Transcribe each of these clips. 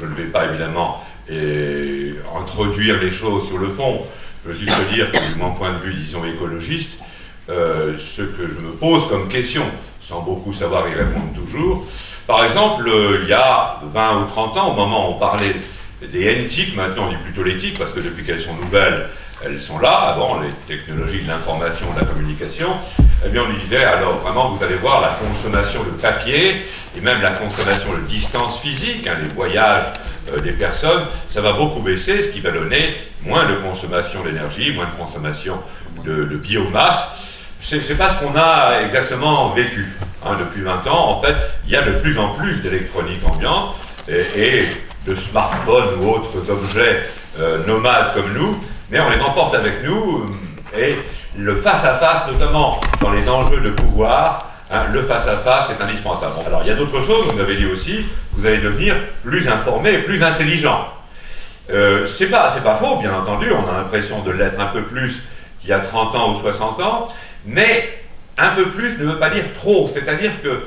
je ne vais pas évidemment introduire les choses sur le fond. Je veux juste dire que, de mon point de vue, disons, écologiste, ce que je me pose comme question, sans beaucoup savoir y répondre toujours, par exemple, il y a 20 ou 30 ans, au moment où on parlait des NTIC, maintenant on dit plutôt les TIC, parce que depuis qu'elles sont nouvelles, elles sont là, avant les technologies de l'information, de la communication, eh bien on lui disait, alors vraiment vous allez voir la consommation de papier, et même la consommation de distance physique, les voyages des personnes, ça va beaucoup baisser, ce qui va donner moins de consommation d'énergie, moins de consommation de biomasse. C'est pas ce qu'on a exactement vécu. Depuis 20 ans, en fait, il y a de plus en plus d'électronique ambiante et de smartphones ou autres objets nomades comme nous, mais on les emporte avec nous, et le face-à-face, notamment dans les enjeux de pouvoir, le face-à-face est indispensable. Alors il y a d'autres choses, vous avez dit aussi, vous allez devenir plus informé et plus intelligent. C'est pas faux, bien entendu, on a l'impression de l'être un peu plus qu'il y a 30 ans ou 60 ans, mais un peu plus ne veut pas dire trop, c'est-à-dire que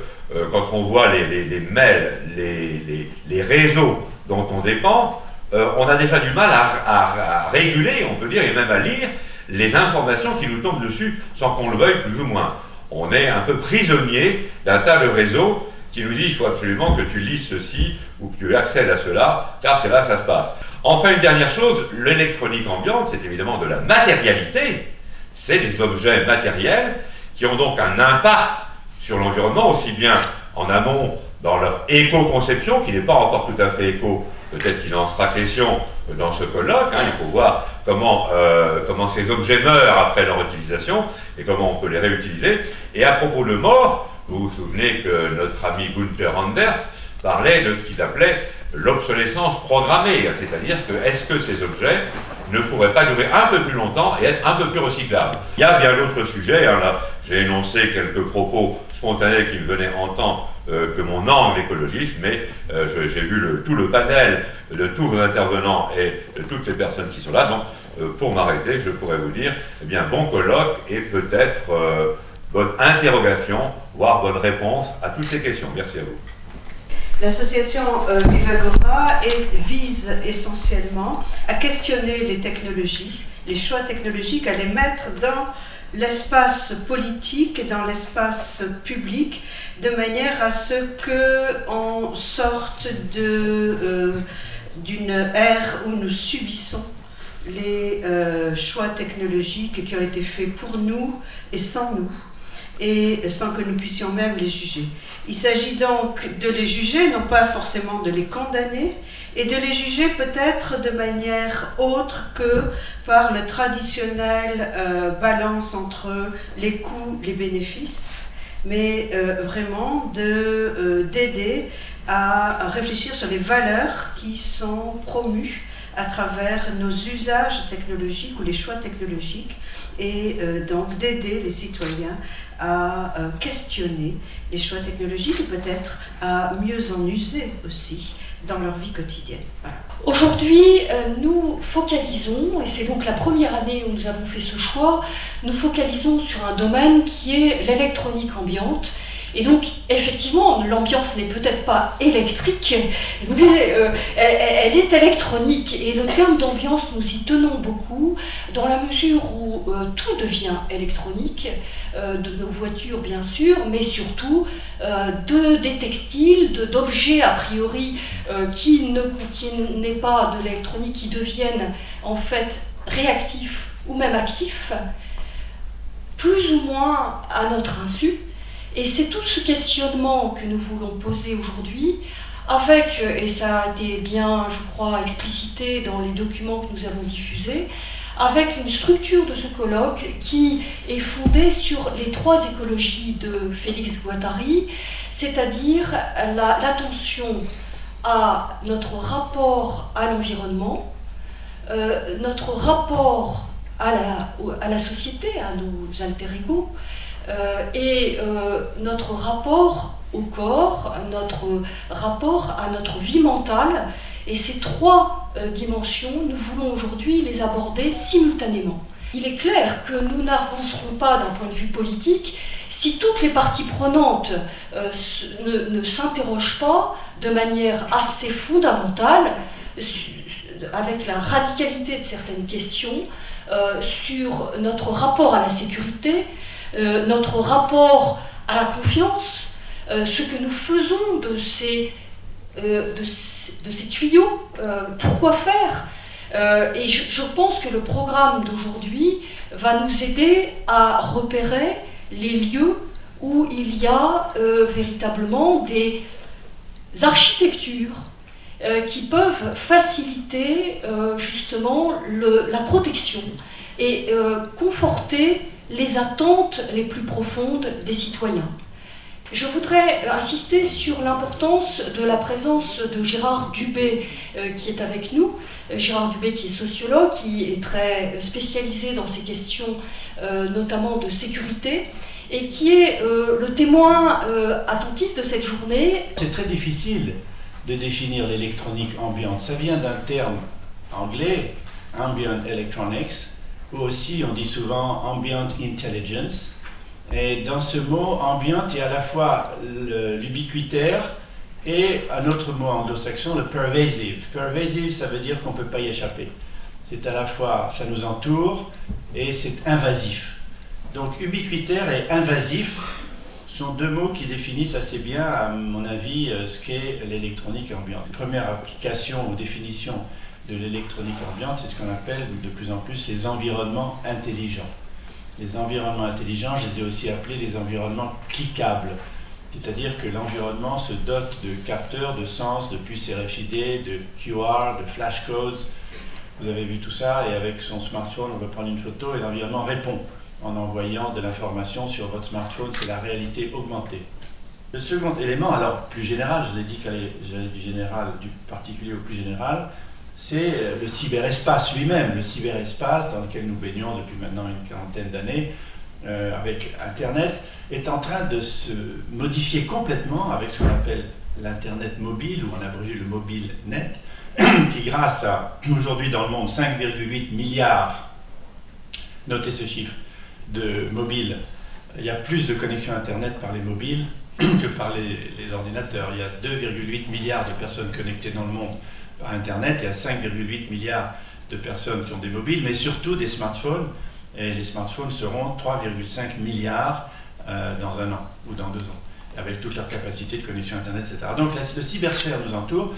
quand on voit les mails, les réseaux dont on dépend, on a déjà du mal à réguler, on peut dire, et même à lire les informations qui nous tombent dessus sans qu'on le veuille plus ou moins. On est un peu prisonnier d'un tas de réseaux qui nous dit il faut absolument que tu lises ceci ou que tu accèdes à cela, car c'est là que ça se passe. Enfin, une dernière chose, l'électronique ambiante, c'est évidemment de la matérialité, c'est des objets matériels qui ont donc un impact sur l'environnement, aussi bien en amont dans leur éco-conception, qui n'est pas encore tout à fait éco, peut-être qu'il en sera question dans ce colloque, il faut voir comment ces objets meurent après leur utilisation et comment on peut les réutiliser. Et à propos de mort, vous vous souvenez que notre ami Gunther Anders parlait de ce qu'il appelait l'obsolescence programmée, c'est-à-dire que est-ce que ces objets ne pourraient pas durer un peu plus longtemps et être un peu plus recyclables. Il y a bien d'autres sujets, là j'ai énoncé quelques propos spontanés qui me venaient en tant que mon angle écologiste, mais j'ai vu tout le panel de tous vos intervenants et de toutes les personnes qui sont là, donc pour m'arrêter, je pourrais vous dire, eh bien, bon colloque et peut-être bonne interrogation, voire bonne réponse à toutes ces questions. Merci à vous. L'association Vivagora vise essentiellement à questionner les technologies, les choix technologiques, à les mettre dans l'espace politique et dans l'espace public, de manière à ce qu'on sorte d'une ère où nous subissons les choix technologiques qui ont été faits pour nous et sans nous, et sans que nous puissions même les juger. Il s'agit donc de les juger, non pas forcément de les condamner, et de les juger peut-être de manière autre que par le traditionnel balance entre les coûts, les bénéfices, mais vraiment d'aider à réfléchir sur les valeurs qui sont promues à travers nos usages technologiques ou les choix technologiques, et donc d'aider les citoyens à questionner les choix technologiques et peut-être à mieux en user aussi dans leur vie quotidienne. Voilà. Aujourd'hui, nous focalisons, et c'est donc la première année où nous avons fait ce choix, nous focalisons sur un domaine qui est l'électronique ambiante. Et donc, effectivement, l'ambiance n'est peut-être pas électrique, mais elle est électronique. Et le terme d'ambiance, nous y tenons beaucoup, dans la mesure où tout devient électronique, de nos voitures bien sûr, mais surtout des textiles, d'objets a priori qui ne contiennent pas de l'électronique, qui deviennent en fait réactifs ou même actifs, plus ou moins à notre insu. Et c'est tout ce questionnement que nous voulons poser aujourd'hui, avec, et ça a été bien, je crois, explicité dans les documents que nous avons diffusés, avec une structure de ce colloque qui est fondée sur les 3 écologies de Félix Guattari, c'est-à-dire l'attention à notre rapport à l'environnement, notre rapport à la société, à nos alter-ego, et notre rapport au corps, notre rapport à notre vie mentale. Et ces 3 dimensions, nous voulons aujourd'hui les aborder simultanément. Il est clair que nous n'avancerons pas d'un point de vue politique si toutes les parties prenantes ne s'interrogent pas de manière assez fondamentale, avec la radicalité de certaines questions, sur notre rapport à la sécurité, notre rapport à la confiance, ce que nous faisons de ces tuyaux, pourquoi faire. Et je pense que le programme d'aujourd'hui va nous aider à repérer les lieux où il y a véritablement des architectures qui peuvent faciliter justement la protection et conforter les attentes les plus profondes des citoyens. Je voudrais insister sur l'importance de la présence de Gérard Dubé qui est avec nous. Gérard Dubé qui est sociologue, qui est très spécialisé dans ces questions notamment de sécurité et qui est le témoin attentif de cette journée. C'est très difficile de définir l'électronique ambiante. Ça vient d'un terme anglais, ambient electronics, ou aussi on dit souvent ambient intelligence. Et dans ce mot ambient, il y a à la fois l'ubiquitaire et un autre mot anglo-saxon, le pervasive. Pervasive, ça veut dire qu'on ne peut pas y échapper. C'est à la fois, ça nous entoure et c'est invasif. Donc ubiquitaire et invasif sont deux mots qui définissent assez bien, à mon avis, ce qu'est l'électronique ambiante. La première application ou définition de l'électronique ambiante, c'est ce qu'on appelle de plus en plus les environnements intelligents. Les environnements intelligents, je les ai aussi appelés les environnements cliquables. C'est-à-dire que l'environnement se dote de capteurs, de sens, de puces RFID, de QR, de flashcodes. Vous avez vu tout ça, et avec son smartphone, on peut prendre une photo et l'environnement répond en envoyant de l'information sur votre smartphone. C'est la réalité augmentée. Le second élément, alors plus général, je l'ai dit que j'allais du particulier au plus général, c'est le cyberespace lui-même, le cyberespace dans lequel nous baignons depuis maintenant une quarantaine d'années, avec Internet, est en train de se modifier complètement avec ce qu'on appelle l'Internet mobile, ou en abrégé le mobile net, qui grâce à, aujourd'hui dans le monde, 5,8 milliards, notez ce chiffre, de mobiles. Il y a plus de connexions Internet par les mobiles que par les ordinateurs. Il y a 2,8 milliards de personnes connectées dans le monde par Internet, il y a 5,8 milliards de personnes qui ont des mobiles, mais surtout des smartphones, et les smartphones seront 3,5 milliards dans un an ou dans 2 ans, avec toute leur capacité de connexion Internet, etc. Donc le cybersphère nous entoure,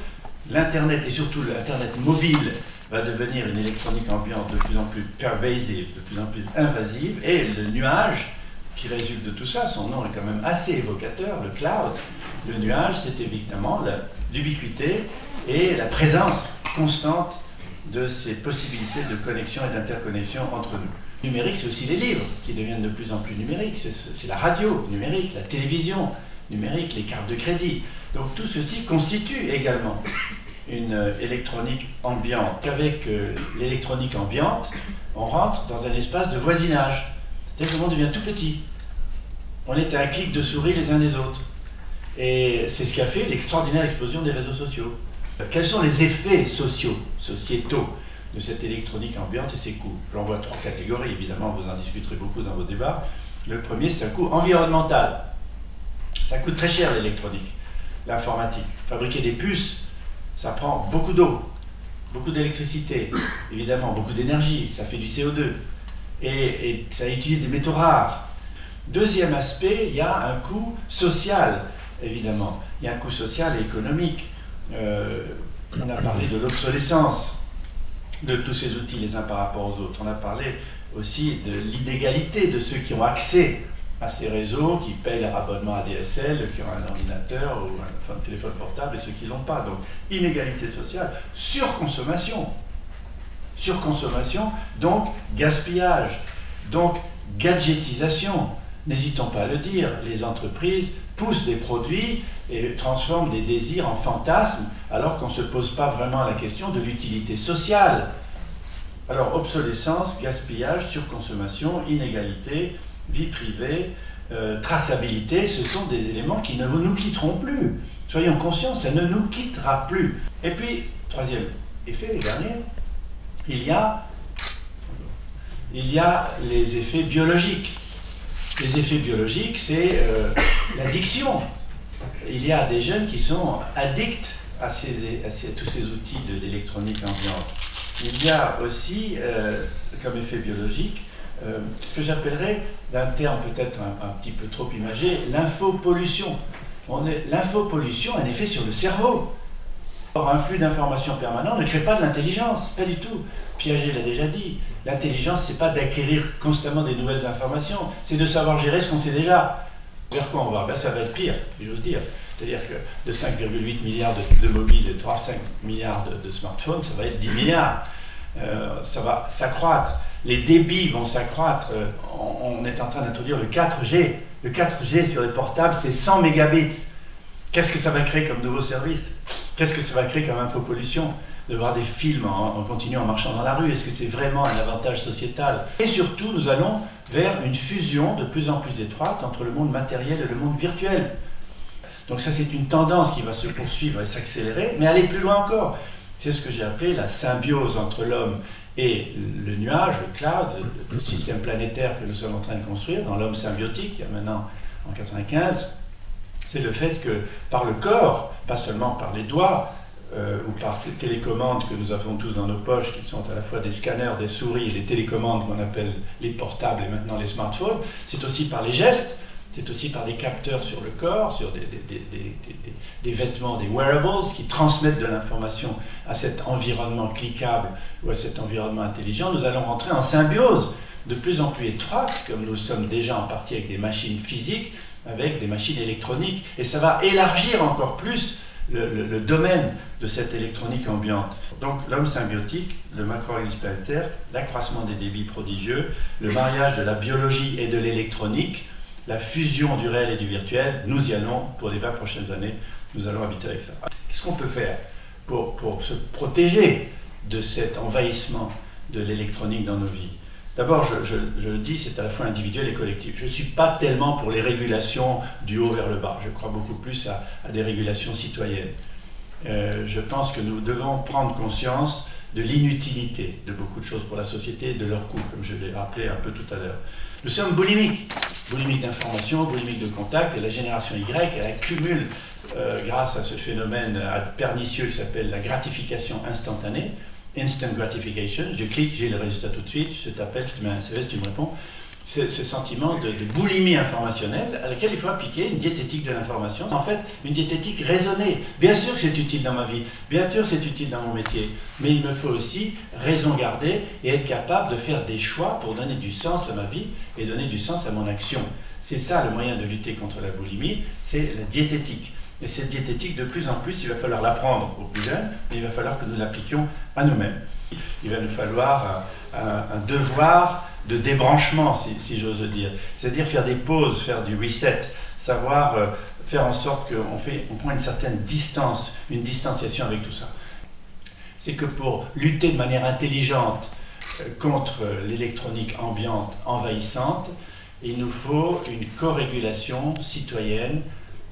l'Internet et surtout l'Internet mobile va devenir une électronique ambiante de plus en plus pervasive, de plus en plus invasive, et le nuage qui résulte de tout ça, son nom est quand même assez évocateur, le cloud. Le nuage, c'est évidemment l'ubiquité et la présence constante de ces possibilités de connexion et d'interconnexion entre nous. Le numérique, c'est aussi les livres qui deviennent de plus en plus numériques, c'est la radio numérique, la télévision numérique, les cartes de crédit. Donc tout ceci constitue également une électronique ambiante. Avec l'électronique ambiante, on rentre dans un espace de voisinage. C'est-à-dire que le monde devient tout petit. On est à un clic de souris les uns des autres. Et c'est ce qui a fait l'extraordinaire explosion des réseaux sociaux. Quels sont les effets sociétaux de cette électronique ambiante et ses coûts? J'en vois 3 catégories, évidemment, vous en discuterez beaucoup dans vos débats. Le premier, c'est un coût environnemental. Ça coûte très cher l'électronique, l'informatique. Fabriquer des puces, ça prend beaucoup d'eau, beaucoup d'électricité, évidemment, beaucoup d'énergie, ça fait du CO2. Et ça utilise des métaux rares. Deuxième aspect, il y a un coût social, évidemment. Il y a un coût social et économique. On a parlé de l'obsolescence de tous ces outils les uns par rapport aux autres. On a parlé aussi de l'inégalité de ceux qui ont accès à ces réseaux, qui payent leur abonnement à DSL, qui ont un ordinateur ou un téléphone portable, et ceux qui ne l'ont pas. Donc, inégalité sociale, surconsommation. Surconsommation, donc gaspillage, donc gadgetisation. N'hésitons pas à le dire, les entreprises poussent des produits et transforment des désirs en fantasmes, alors qu'on ne se pose pas vraiment la question de l'utilité sociale. Alors, obsolescence, gaspillage, surconsommation, inégalité, vie privée, traçabilité, ce sont des éléments qui ne nous quitteront plus. Soyons conscients, ça ne nous quittera plus. Et puis, troisième effet, les derniers, il y a les effets biologiques. Les effets biologiques, c'est l'addiction. Il y a des jeunes qui sont addicts à tous ces outils de l'électronique ambiante. Il y a aussi, comme effet biologique, ce que j'appellerais, d'un terme peut-être un petit peu trop imagé, l'infopollution. L'infopollution a un effet sur le cerveau. Or, un flux d'informations permanent ne crée pas de l'intelligence, pas du tout. Piaget l'a déjà dit, l'intelligence, c'est pas d'acquérir constamment des nouvelles informations, c'est de savoir gérer ce qu'on sait déjà. Vers quoi on va? Ben, ça va être pire, si j'ose dire. C'est-à-dire que de 5,8 milliards de mobiles et 3,5 milliards de smartphones, ça va être 10 milliards. Ça va s'accroître. Les débits vont s'accroître. On est en train d'introduire le 4G. Le 4G sur les portables, c'est 100 mégabits. Qu'est-ce que ça va créer comme nouveau service? Qu'est-ce que ça va créer comme infopollution? De voir des films en continu en marchant dans la rue, est-ce que c'est vraiment un avantage sociétal? Et surtout, nous allons vers une fusion de plus en plus étroite entre le monde matériel et le monde virtuel. Donc ça, c'est une tendance qui va se poursuivre et s'accélérer, mais aller plus loin encore. C'est ce que j'ai appelé la symbiose entre l'homme et le nuage, le cloud, le système planétaire que nous sommes en train de construire dans l'homme symbiotique, il y a maintenant en 1995. C'est le fait que par le corps, pas seulement par les doigts, ou par ces télécommandes que nous avons tous dans nos poches, qui sont à la fois des scanners, des souris et des télécommandes qu'on appelle les portables et maintenant les smartphones, c'est aussi par les gestes, c'est aussi par des capteurs sur le corps, sur des vêtements, des wearables, qui transmettent de l'information à cet environnement cliquable ou à cet environnement intelligent. Nous allons rentrer en symbiose de plus en plus étroite, comme nous sommes déjà en partie avec des machines physiques, avec des machines électroniques, et ça va élargir encore plus le domaine de cette électronique ambiante. Donc l'homme symbiotique, le macro-organisme planétaire, l'accroissement des débits prodigieux, le mariage de la biologie et de l'électronique, la fusion du réel et du virtuel, nous y allons pour les 20 prochaines années, nous allons habiter avec ça. Qu'est-ce qu'on peut faire pour se protéger de cet envahissement de l'électronique dans nos vies? D'abord, je le dis, c'est à la fois individuel et collectif. Je ne suis pas tellement pour les régulations du haut vers le bas. Je crois beaucoup plus à des régulations citoyennes. Je pense que nous devons prendre conscience de l'inutilité de beaucoup de choses pour la société et de leur coût, comme je l'ai rappelé un peu tout à l'heure. Nous sommes boulimiques d'information, boulimiques de contact, et la génération Y, elle accumule, grâce à ce phénomène pernicieux qui s'appelle la gratification instantanée, instant gratification, je clique, j'ai le résultat tout de suite, je t'appelle, je te mets un SMS, tu me réponds. C'est ce sentiment de boulimie informationnelle à laquelle il faut appliquer une diététique de l'information. En fait, une diététique raisonnée. Bien sûr que c'est utile dans ma vie, bien sûr que c'est utile dans mon métier, mais il me faut aussi raison garder et être capable de faire des choix pour donner du sens à ma vie et donner du sens à mon action. C'est ça le moyen de lutter contre la boulimie, c'est la diététique. Et cette diététique, de plus en plus, il va falloir l'apprendre aux plus jeunes, mais il va falloir que nous l'appliquions à nous-mêmes. Il va nous falloir un devoir de débranchement, si j'ose dire. C'est-à-dire faire des pauses, faire du reset, savoir faire en sorte qu'on prend une certaine distance, une distanciation avec tout ça. C'est que pour lutter de manière intelligente contre l'électronique ambiante envahissante, il nous faut une co-régulation citoyenne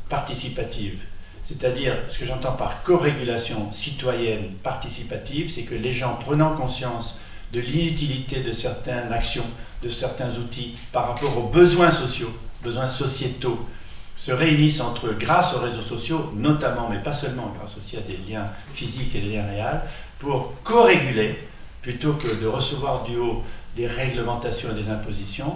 participative. C'est-à-dire, ce que j'entends par co-régulation citoyenne participative, c'est que les gens prenant conscience de l'inutilité de certaines actions, de certains outils par rapport aux besoins sociaux, besoins sociétaux, se réunissent entre eux grâce aux réseaux sociaux, notamment, mais pas seulement, grâce aussi à des liens physiques et des liens réels, pour co-réguler, plutôt que de recevoir du haut des réglementations et des impositions,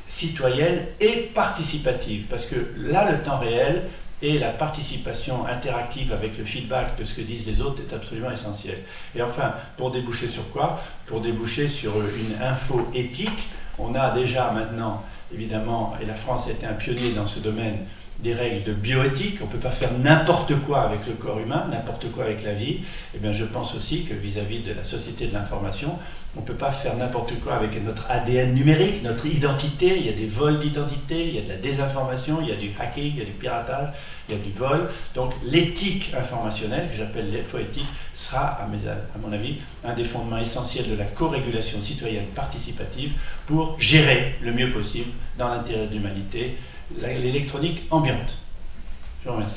citoyennes et participatives. Parce que là, le temps réel et la participation interactive avec le feedback de ce que disent les autres est absolument essentiel. Et enfin, pour déboucher sur quoi? Pour déboucher sur une info éthique. On a déjà maintenant, évidemment, et la France a été un pionnier dans ce domaine, des règles de bioéthique. On ne peut pas faire n'importe quoi avec le corps humain, n'importe quoi avec la vie. Eh bien, je pense aussi que vis-à-vis de la société de l'information, on ne peut pas faire n'importe quoi avec notre ADN numérique, notre identité. Il y a des vols d'identité, il y a de la désinformation, il y a du hacking, il y a du piratage, il y a du vol. Donc l'éthique informationnelle, que j'appelle l'infoéthique, sera, à mon avis, un des fondements essentiels de la co-régulation citoyenne participative pour gérer le mieux possible, dans l'intérêt de l'humanité, l'électronique ambiante. Je vous remercie.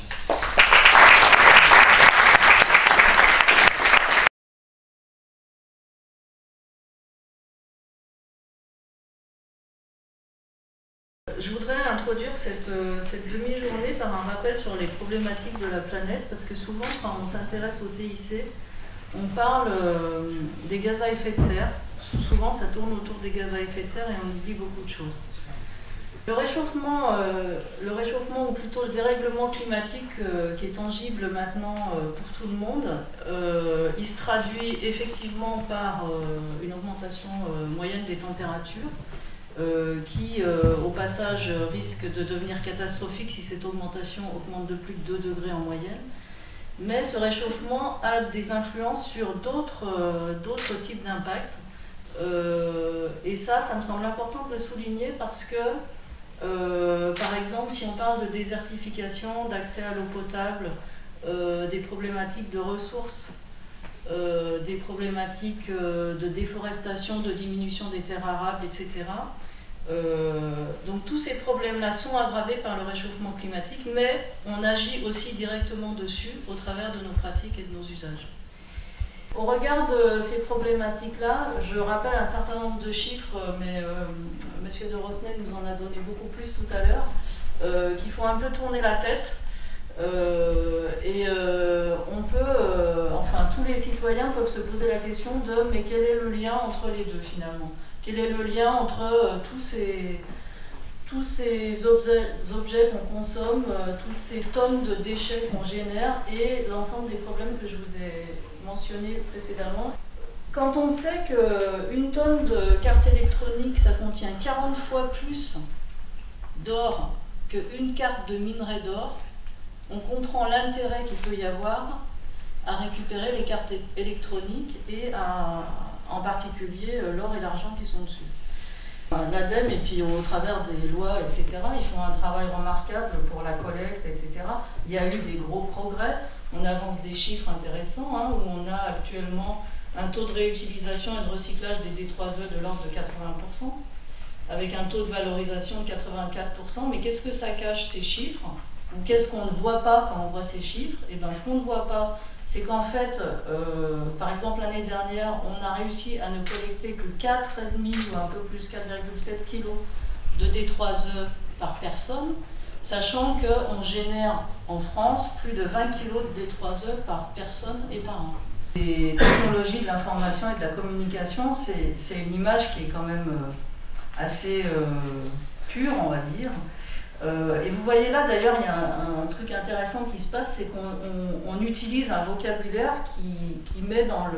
introduire cette demi-journée par un rappel sur les problématiques de la planète, parce que souvent, quand on s'intéresse au TIC, on parle des gaz à effet de serre. Souvent, ça tourne autour des gaz à effet de serre et on oublie beaucoup de choses. Le réchauffement, ou plutôt le dérèglement climatique qui est tangible maintenant pour tout le monde, il se traduit effectivement par une augmentation moyenne des températures qui, au passage, risque de devenir catastrophique si cette augmentation augmente de plus de 2 degrés en moyenne. Mais ce réchauffement a des influences sur d'autres types d'impacts. Et ça me semble important de le souligner parce que par exemple, si on parle de désertification, d'accès à l'eau potable, des problématiques de ressources, des problématiques de déforestation, de diminution des terres arables, etc. Donc tous ces problèmes-là sont aggravés par le réchauffement climatique, mais on agit aussi directement dessus au travers de nos pratiques et de nos usages. Au regard de ces problématiques-là, je rappelle un certain nombre de chiffres, mais M. de Rosnay nous en a donné beaucoup plus tout à l'heure, qui font un peu tourner la tête. On peut, enfin tous les citoyens peuvent se poser la question de mais quel est le lien entre les deux finalement? Quel est le lien entre tous ces objets qu'on consomme, toutes ces tonnes de déchets qu'on génère et l'ensemble des problèmes que je vous ai mentionnés précédemment. Quand on sait qu'une tonne de carte électronique, ça contient 40 fois plus d'or qu'une carte de minerai d'or, on comprend l'intérêt qu'il peut y avoir à récupérer les cartes électroniques et en particulier l'or et l'argent qui sont dessus. L'ADEME, et puis au travers des lois, etc., ils font un travail remarquable pour la collecte, etc. Il y a eu des gros progrès, on avance des chiffres intéressants, hein, où on a actuellement un taux de réutilisation et de recyclage des D3E de l'ordre de 80%, avec un taux de valorisation de 84%. Mais qu'est-ce que ça cache ces chiffres? Ou qu'est-ce qu'on ne voit pas quand on voit ces chiffres? Et bien ce qu'on ne voit pas, c'est qu'en fait, par exemple l'année dernière, on a réussi à ne collecter que 4,5 ou un peu plus, 4,7 kg de D3E par personne, sachant qu'on génère en France plus de 20 kg de D3E par personne et par an. Les technologies de l'information et de la communication, c'est une image qui est quand même assez pure, on va dire. Et vous voyez là, d'ailleurs, il y a un truc intéressant qui se passe, c'est qu'on utilise un vocabulaire qui met dans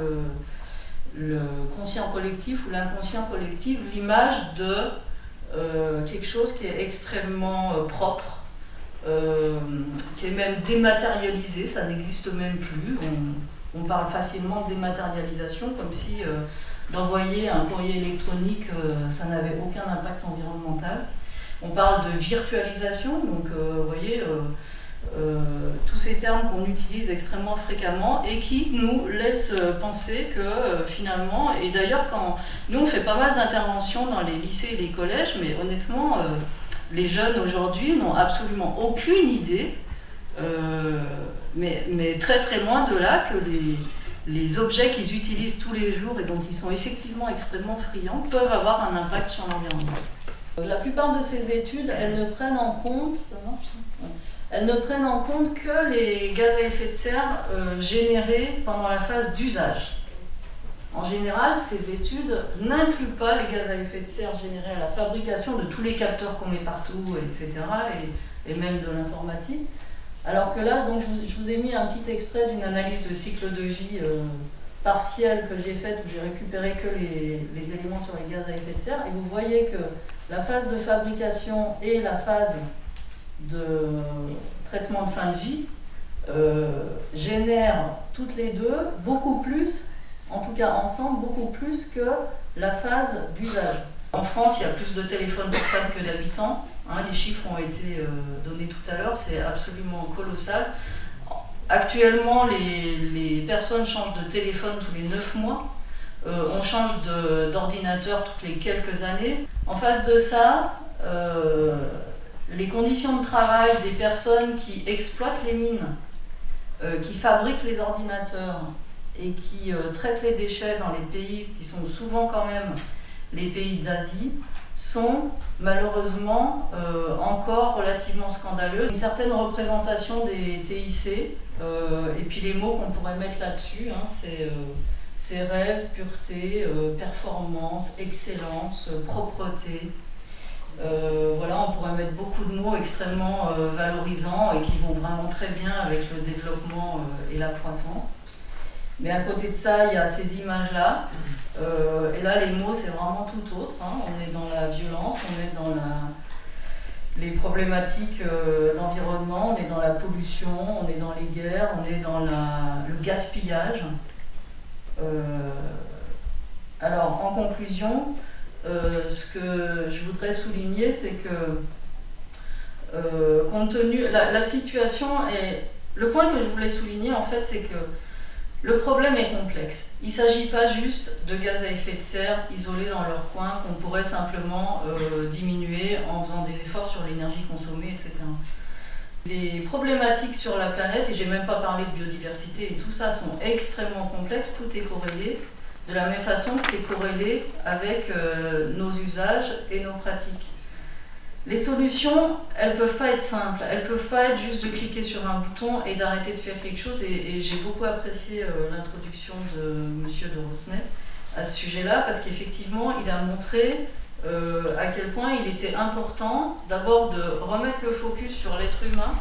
le conscient collectif ou l'inconscient collectif l'image de quelque chose qui est extrêmement propre, qui est même dématérialisé, ça n'existe même plus. On parle facilement de dématérialisation, comme si d'envoyer un courrier électronique, ça n'avait aucun impact environnemental. On parle de virtualisation, donc vous voyez, tous ces termes qu'on utilise extrêmement fréquemment et qui nous laissent penser que finalement, et d'ailleurs quand nous on fait pas mal d'interventions dans les lycées et les collèges, mais honnêtement, les jeunes aujourd'hui n'ont absolument aucune idée, mais très très loin de là, que les objets qu'ils utilisent tous les jours et dont ils sont effectivement extrêmement friands peuvent avoir un impact sur l'environnement. La plupart de ces études, elles ne prennent en compte, que les gaz à effet de serre générés pendant la phase d'usage. En général, ces études n'incluent pas les gaz à effet de serre générés à la fabrication de tous les capteurs qu'on met partout, etc., et même de l'informatique. Alors que là, donc, je vous ai mis un petit extrait d'une analyse de cycle de vie partielle que j'ai faite, où j'ai récupéré que les éléments sur les gaz à effet de serre, et vous voyez que la phase de fabrication et la phase de traitement de fin de vie génèrent toutes les deux beaucoup plus, en tout cas ensemble, beaucoup plus que la phase d'usage. En France, il y a plus de téléphones portables que d'habitants. Hein, les chiffres ont été donnés tout à l'heure, c'est absolument colossal. Actuellement, les personnes changent de téléphone tous les 9 mois. On change d'ordinateur toutes les quelques années. En face de ça, les conditions de travail des personnes qui exploitent les mines, qui fabriquent les ordinateurs et qui traitent les déchets dans les pays qui sont souvent quand même les pays d'Asie, sont malheureusement encore relativement scandaleuses. Une certaine représentation des TIC, et puis les mots qu'on pourrait mettre là-dessus, hein, c'est rêve, pureté, performance, excellence, propreté. Voilà, on pourrait mettre beaucoup de mots extrêmement valorisants et qui vont vraiment très bien avec le développement et la croissance. Mais à côté de ça, il y a ces images-là. Et là, les mots, c'est vraiment tout autre. Hein. On est dans la violence, on est dans les problématiques d'environnement, on est dans la pollution, on est dans les guerres, on est dans le gaspillage. Alors, en conclusion, ce que je voudrais souligner, c'est que compte tenu la situation est... Le point que je voulais souligner, en fait, c'est que le problème est complexe. Il ne s'agit pas juste de gaz à effet de serre isolés dans leur coin qu'on pourrait simplement diminuer en faisant des efforts sur l'énergie consommée, etc. Les problématiques sur la planète, et j'ai même pas parlé de biodiversité et tout ça, sont extrêmement complexes, tout est corrélé, de la même façon que c'est corrélé avec nos usages et nos pratiques. Les solutions, elles ne peuvent pas être simples, elles ne peuvent pas être juste de cliquer sur un bouton et d'arrêter de faire quelque chose, et j'ai beaucoup apprécié l'introduction de M. de Rosnet à ce sujet-là, parce qu'effectivement, il a montré à quel point il était important d'abord de remettre le focus sur l'être humain.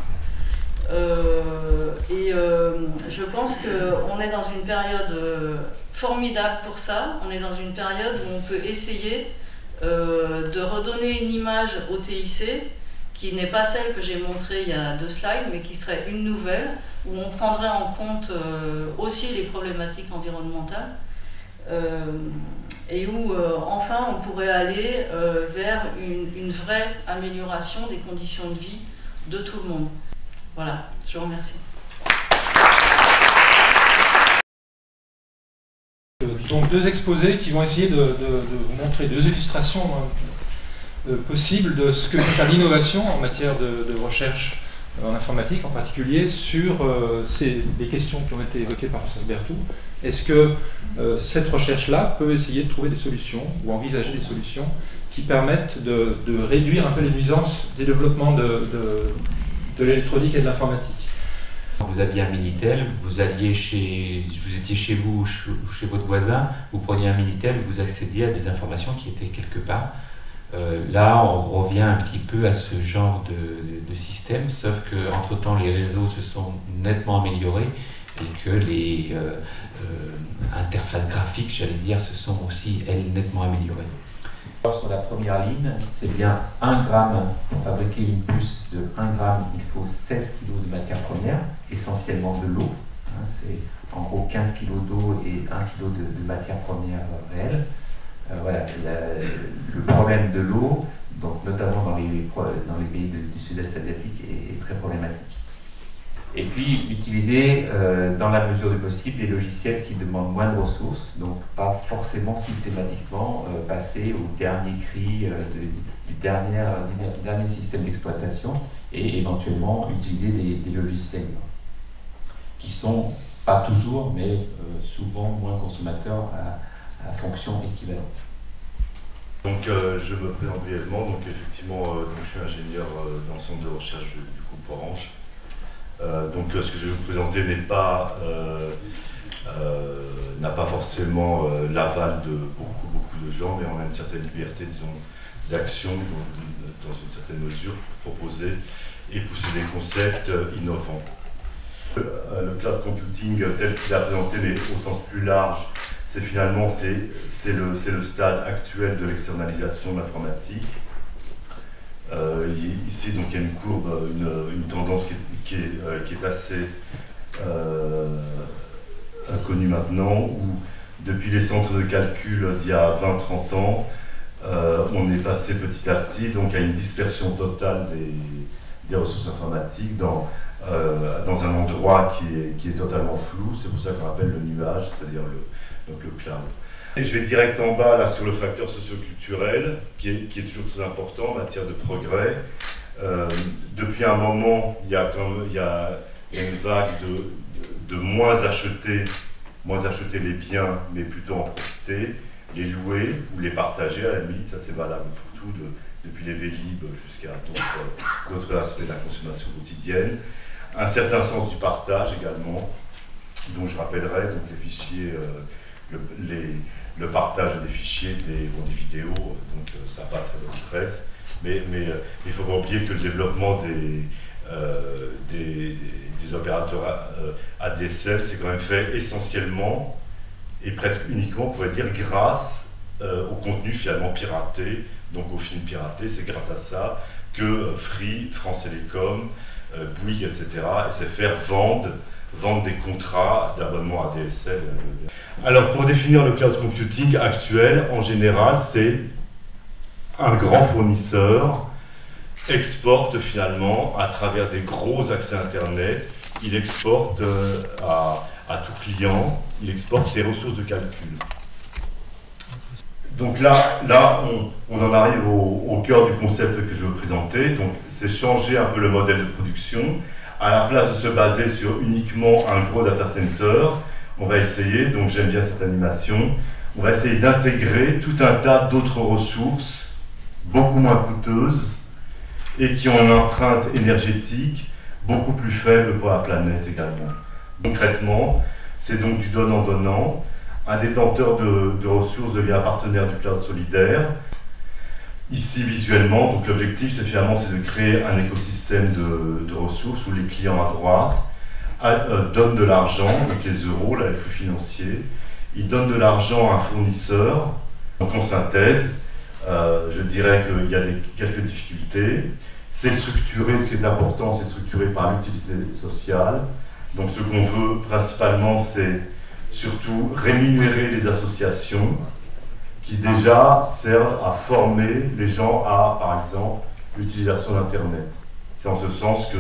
Je pense qu'on est dans une période formidable pour ça. On est dans une période où on peut essayer de redonner une image au TIC qui n'est pas celle que j'ai montrée il y a 2 slides, mais qui serait une nouvelle, où on prendrait en compte aussi les problématiques environnementales. Et où enfin on pourrait aller vers une vraie amélioration des conditions de vie de tout le monde. Voilà, je vous remercie. Donc 2 exposés qui vont essayer de vous montrer 2 illustrations possibles de ce que peut faire l'innovation en matière de recherche en informatique, en particulier sur les questions qui ont été évoquées par François Berthoud. Est-ce que cette recherche-là peut essayer de trouver des solutions ou envisager des solutions qui permettent de réduire un peu les nuisances des développements de l'électronique et de l'informatique? Vous aviez un Minitel, vous étiez chez vous ou chez votre voisin, vous preniez un Minitel, vous accédiez à des informations qui étaient quelque part. Là, on revient un petit peu à ce genre de système, sauf qu'entre-temps, les réseaux se sont nettement améliorés et que les interfaces graphiques, j'allais dire, se sont aussi, elles, nettement améliorées. Sur la première ligne, c'est bien 1 gramme. Pour fabriquer une puce de 1 gramme, il faut 16 kg de matière première, essentiellement de l'eau. C'est en gros 15 kg d'eau et 1 kg de matière première réelle. Voilà, le problème de l'eau, donc notamment dans les pays du sud-est asiatique, est très problématique. Et puis utiliser dans la mesure du possible les logiciels qui demandent moins de ressources, donc pas forcément systématiquement passer au dernier cri du dernier système d'exploitation, et éventuellement utiliser des logiciels qui sont pas toujours, mais souvent moins consommateurs à fonction équivalente. Donc je me présente brièvement, donc effectivement je suis ingénieur dans le centre de recherche du groupe Orange. Donc ce que je vais vous présenter n'a pas forcément l'aval de beaucoup de gens, mais on a une certaine liberté, disons, d'action dans une certaine mesure pour proposer et pousser des concepts innovants. Le cloud computing tel qu'il a présenté, mais au sens plus large, c'est finalement c'est le stade actuel de l'externalisation de l'informatique. Ici, donc, il y a une courbe, une tendance qui est assez inconnue maintenant, où depuis les centres de calcul d'il y a 20-30 ans, on est passé petit à petit donc, à une dispersion totale des ressources informatiques dans un endroit qui est totalement flou. C'est pour ça qu'on appelle le nuage, c'est-à-dire le cloud. Et je vais direct en bas là, sur le facteur socioculturel, qui est toujours très important en matière de progrès. Depuis un moment, il y a une vague de moins acheter les biens, mais plutôt en profiter, les louer ou les partager à la limite, ça c'est valable pour tout, depuis les Vélib jusqu'à d'autres aspects de la consommation quotidienne. Un certain sens du partage également, dont je rappellerai donc les fichiers, le partage des fichiers ou des vidéos, donc ça va très bonne presse, mais il ne faut pas oublier que le développement des opérateurs ADSL, c'est quand même fait essentiellement et presque uniquement, on pourrait dire, grâce au contenu finalement piraté, donc aux films piratés. C'est grâce à ça que Free, France Télécom, Bouygues, etc., SFR vendent des contrats d'abonnement ADSL. Alors, pour définir le cloud computing actuel, en général, c'est un grand fournisseur exporte finalement à travers des gros accès Internet, il exporte à tout client, il exporte ses ressources de calcul. Donc là on en arrive au cœur du concept que je veux présenter. Donc c'est changer un peu le modèle de production. À la place de se baser sur uniquement un gros data center, on va essayer, donc j'aime bien cette animation, on va essayer d'intégrer tout un tas d'autres ressources beaucoup moins coûteuses et qui ont une empreinte énergétique beaucoup plus faible pour la planète également. Concrètement, c'est donc du donnant-donnant. Un détenteur de ressources devient un partenaire du cloud solidaire. Ici, visuellement, donc l'objectif, c'est de créer un écosystème de ressources où les clients à droite donnent de l'argent, donc les euros, là, les flux financiers. Ils donnent de l'argent à un fournisseur. Donc en synthèse, je dirais qu'il y a quelques difficultés. C'est structuré, ce qui est important, c'est structuré par l'utilité sociale. Donc ce qu'on veut principalement, c'est surtout rémunérer les associations qui déjà servent à former les gens à, par exemple, l'utilisation d'Internet. C'est en ce sens que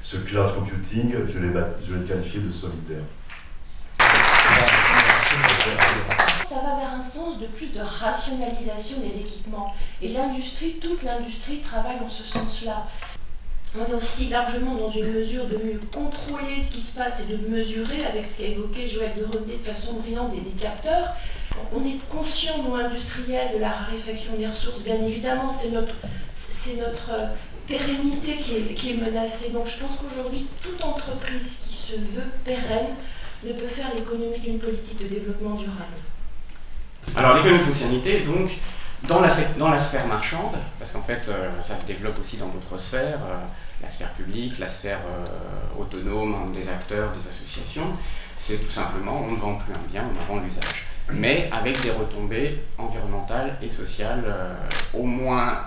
ce cloud computing, je l'ai qualifié de solidaire. Ça va vers un sens de plus de rationalisation des équipements. Et l'industrie, toute l'industrie travaille dans ce sens-là. On est aussi largement dans une mesure de mieux contrôler ce qui se passe et de mesurer, avec ce qu'a évoqué Joël de René de façon brillante, des capteurs. On est conscient, nous industriels, de la raréfaction des ressources. Bien évidemment, c'est notre pérennité qui est menacée. Donc je pense qu'aujourd'hui, toute entreprise qui se veut pérenne ne peut faire l'économie d'une politique de développement durable. Alors l'économie de fonctionnalité, donc, dans la sphère marchande, parce qu'en fait ça se développe aussi dans d'autres sphères, la sphère publique, la sphère autonome, des acteurs, des associations, c'est tout simplement on ne vend plus un bien, on en vend l'usage. Mais avec des retombées environnementales et sociales au moins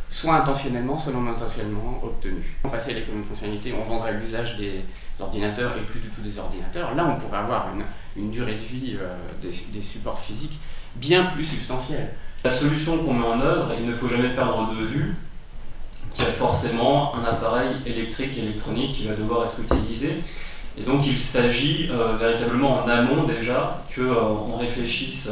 soit intentionnellement, soit non intentionnellement obtenues. On passait à l'économie de fonctionnalité, on vendrait l'usage des ordinateurs et plus du tout des ordinateurs. Là, on pourrait avoir une durée de vie des supports physiques bien plus substantielle. La solution qu'on met en œuvre, il ne faut jamais perdre de vue qu'il y a forcément un appareil électrique et électronique qui va devoir être utilisé. Et donc il s'agit véritablement en amont déjà qu'on réfléchisse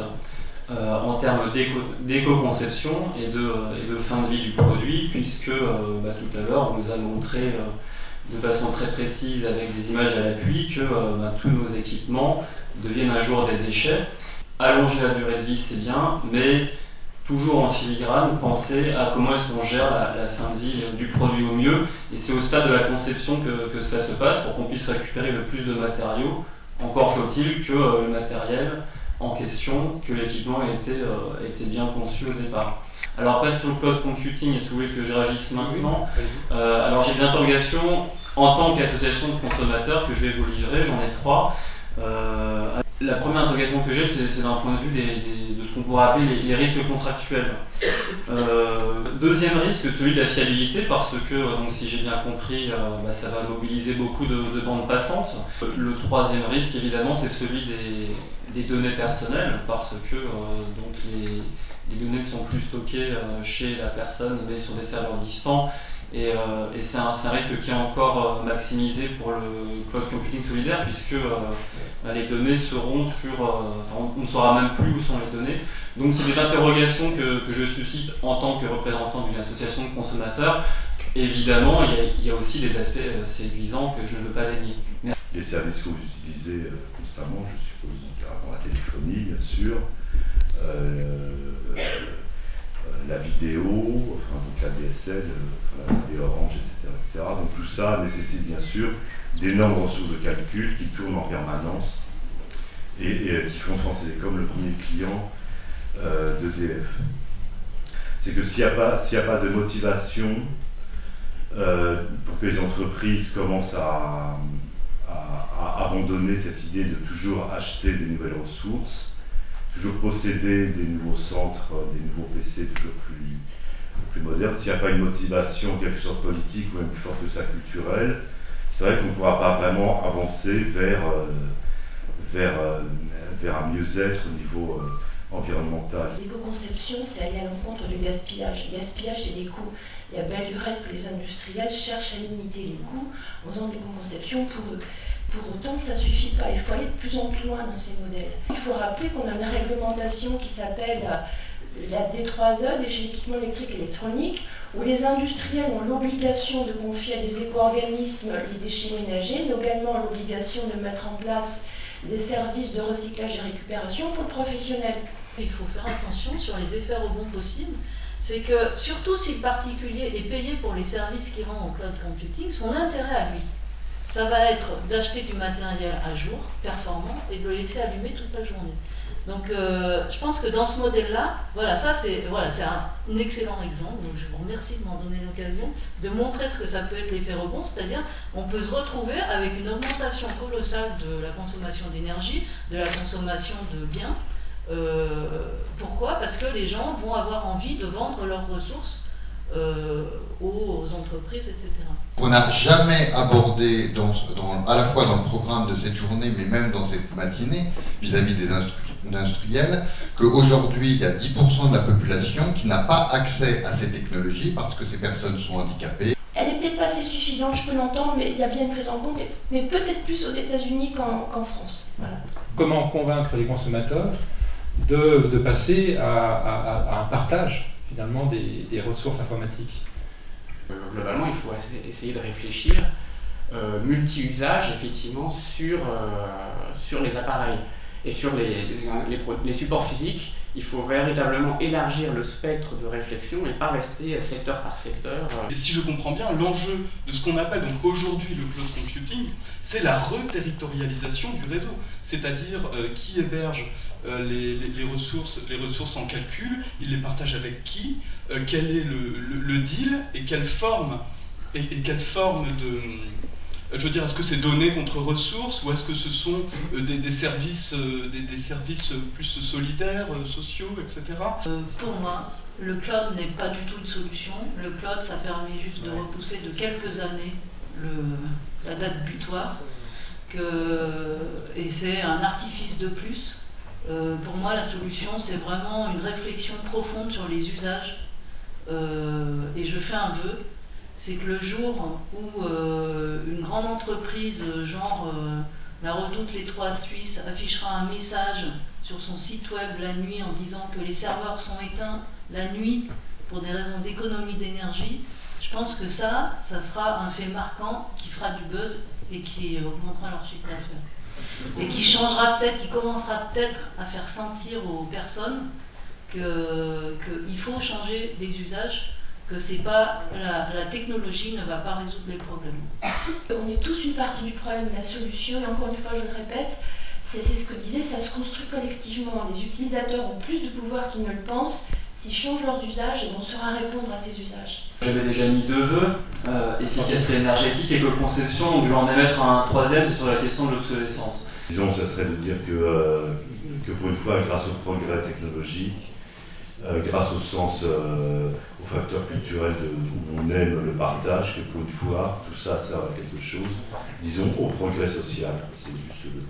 en termes d'éco-conception et de fin de vie du produit, puisque tout à l'heure on nous a montré de façon très précise avec des images à l'appui que tous nos équipements deviennent un jour des déchets. Allonger la durée de vie c'est bien, mais toujours en filigrane, penser à comment est-ce qu'on gère la fin de vie du produit au mieux. Et c'est au stade de la conception que cela se passe pour qu'on puisse récupérer le plus de matériaux. Encore faut-il que le matériel en question, que l'équipement ait été bien conçu au départ. Alors après sur le cloud computing, est-ce que vous voulez que je réagisse maintenant? Alors j'ai des interrogations en tant qu'association de consommateurs que je vais vous livrer, j'en ai 3. La première interrogation que j'ai, c'est d'un point de vue de ce qu'on pourrait appeler les risques contractuels. Deuxième risque, celui de la fiabilité, parce que, donc, si j'ai bien compris, ça va mobiliser beaucoup de bandes passantes. Le troisième risque, évidemment, c'est celui des données personnelles, parce que donc les données ne sont plus stockées chez la personne, mais sur des serveurs distants. Et c'est un risque qui est encore maximisé pour le cloud computing solidaire, puisque les données seront on ne saura même plus où sont les données. Donc c'est des interrogations que je suscite en tant que représentant d'une association de consommateurs. Évidemment, il y a aussi des aspects séduisants que je ne veux pas dénier. Merci. Les services que vous utilisez constamment, je suppose, donc la téléphonie, bien sûr, la vidéo, enfin, donc la DSL, la vidéo Orange, etc. Donc tout ça nécessite bien sûr d'énormes ressources de calcul qui tournent en permanence et qui font France Télécom le premier client d'EDF. C'est que s'il n'y a pas de motivation pour que les entreprises commencent à abandonner cette idée de toujours acheter des nouvelles ressources, toujours posséder des nouveaux centres, des nouveaux PC toujours plus modernes, s'il n'y a pas une motivation, quelque chose de politique ou même plus forte que ça culturelle, c'est vrai qu'on ne pourra pas vraiment avancer vers un mieux-être au niveau environnemental. L'éco-conception, c'est aller à l'encontre du gaspillage. Le gaspillage, c'est des coûts. Il y a bien du reste que les industriels cherchent à limiter les coûts en faisant des éco-conceptions pour eux. Pour autant, ça ne suffit pas. Il faut aller de plus en plus loin dans ces modèles. Il faut rappeler qu'on a une réglementation qui s'appelle la D3E, déchets d'équipements électriques et électroniques, où les industriels ont l'obligation de confier à des éco-organismes les déchets ménagers, mais également l'obligation de mettre en place des services de recyclage et récupération pour le professionnel. Il faut faire attention sur les effets rebonds possibles. C'est que, surtout si le particulier est payé pour les services qu'il rend au cloud computing, son intérêt à lui, ça va être d'acheter du matériel à jour, performant, et de le laisser allumer toute la journée. Donc je pense que dans ce modèle-là, voilà, ça c'est un excellent exemple, donc je vous remercie de m'en donner l'occasion, de montrer ce que ça peut être l'effet rebond, c'est-à-dire on peut se retrouver avec une augmentation colossale de la consommation d'énergie, de la consommation de biens. Pourquoi ? Parce que les gens vont avoir envie de vendre leurs ressources aux entreprises, etc. On n'a jamais abordé, à la fois dans le programme de cette journée, mais même dans cette matinée, vis-à-vis des industriels, qu'aujourd'hui, il y a 10% de la population qui n'a pas accès à ces technologies parce que ces personnes sont handicapées. Elle n'est peut-être pas assez suffisante, je peux l'entendre, mais il y a bien une prise en compte, mais peut-être plus aux États-Unis qu'en France. Voilà. Comment convaincre les consommateurs de passer à un partage finalement des ressources informatiques? Globalement, il faut essayer de réfléchir multi-usage effectivement sur les appareils et sur les supports physiques. Il faut véritablement élargir le spectre de réflexion et pas rester secteur par secteur. Et si je comprends bien, l'enjeu de ce qu'on appelle donc aujourd'hui le cloud computing, c'est la reterritorialisation du réseau, c'est-à-dire qui héberge les ressources en calcul, il les partage avec qui, quel est le deal et quelle forme de... Je veux dire, est-ce que c'est données contre ressources ou est-ce que ce sont des services plus solidaires, sociaux, etc. Pour moi, le cloud n'est pas du tout une solution. Le cloud, ça permet juste de repousser de quelques années la date butoir. Et c'est un artifice de plus. Pour moi, la solution, c'est vraiment une réflexion profonde sur les usages. Et je fais un vœu. C'est que le jour où une grande entreprise, genre la Redoute Les Trois Suisses, affichera un message sur son site web la nuit en disant que les serveurs sont éteints la nuit pour des raisons d'économie d'énergie, je pense que ça sera un fait marquant qui fera du buzz et qui augmentera leur chiffre d'affaires. Et qui changera peut-être, qui commencera peut-être à faire sentir aux personnes qu'il faut changer les usages, que c'est pas la technologie ne va pas résoudre les problèmes. On est tous une partie du problème, la solution, et encore une fois je le répète, c'est ce que disait, ça se construit collectivement. Les utilisateurs ont plus de pouvoir qu'ils ne le pensent. S'ils changent leurs usages, on saura répondre à ces usages. J'avais déjà mis 2 vœux, efficacité énergétique et éco-conception, donc je vais en émettre un 3e sur la question de l'obsolescence. Disons, ça serait de dire que pour une fois, grâce au progrès technologique, grâce au sens, au facteur culturel où on aime le partage, que pour une fois, tout ça sert à quelque chose, disons, au progrès social. C'est juste le